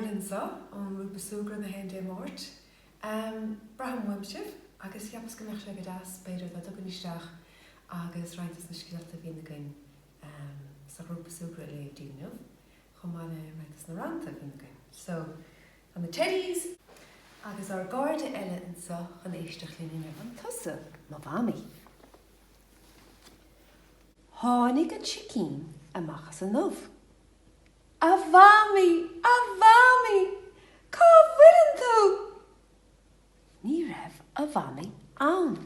Gaelainn an Grúpa Súgartha na Héindé Mórt. Braham Wimshif, agus Japas Gymach le Gadas, Beidir da Dugan Isteach, agus Reintas na Scialta Bhín Gain sa Grúpa Súgartha le Dhuibhne, Chomana Reintas na Ranta Bhín Gain. So, on the teddies, agus ar Garda Ella and so an Éisteach Lín an Tusa, Mavami. Hánig an Chickeen amachas an Nov. Avami! Cá bhuian tú? Ní raibh avami ann.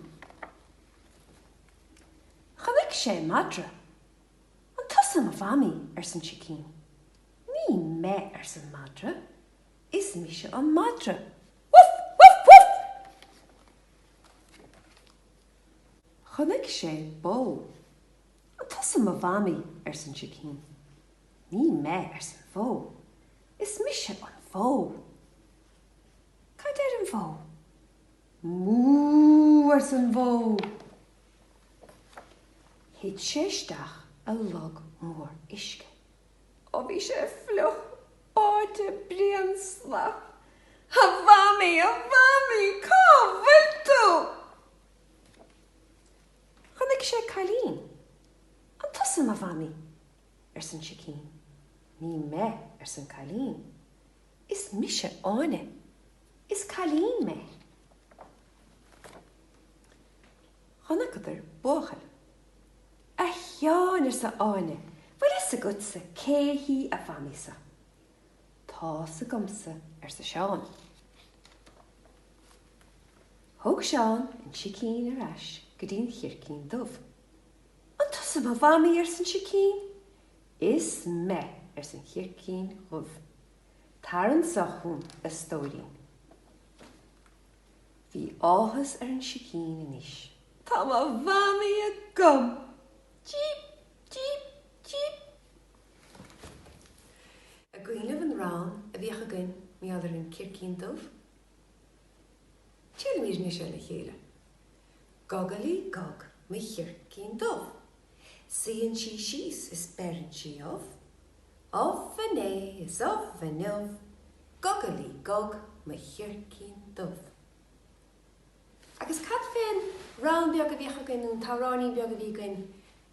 Chanig sé madra. An tosam avami san Chickeen. Ní me san madra. Is mi se an madra. Woof, woof, woof! Chanig sé bó. An tosam avami san Chickeen. Ní me san fó. Is mi se an fó. Cad an fó? Mú san fó. Hid séisteach a log mór isce. Ó bhí sé fluch áte brian slach. Avami, cá bhuiil tú? Chanig sé Gaelainn. An tosam avami san Chickeen. Ní me san Gaelainn. Is mi se áine. Is Gaelainn me. Chonacadar bóchal. A cheann sa áine. Bhfuil is a gut sa céhí a famisa. Tá sa gomsa sa seán. Thóg seán an Chickeen arás go dtíon chiorcín dubh. An tosam avami san Chickeen. Is me san chiorcín dhubh. Tar an sochún a stóirín. Bhí áthas an Chickeen inis. Tá avami a gom. Jeep, jeep, jeep. A gcuileamh an rán a bhíoch againn meallar an chiorcín dubh. Téile mír níos le chéile. Gogalí gog me chiorcín dubh. Sían sí síos is beran sí of. Of a né is of a nov. Gogalí gog me chiorcín dubh. Agus cad féin rán beag a bhíoch againn an táránaí beag a bhí againn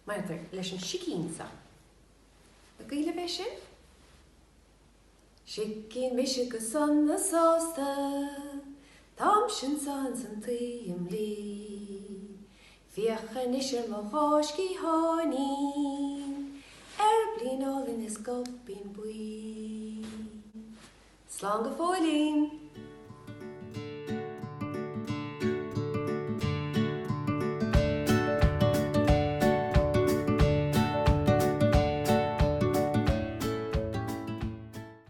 maidir leis an Chickeen sa. A gcuile bheith sin? Chickeen mise go son na sásta, tám sin san taíim lí. Fiachan isir mo háiscí hánín, blin all in is gopin bui. Slán go fólín.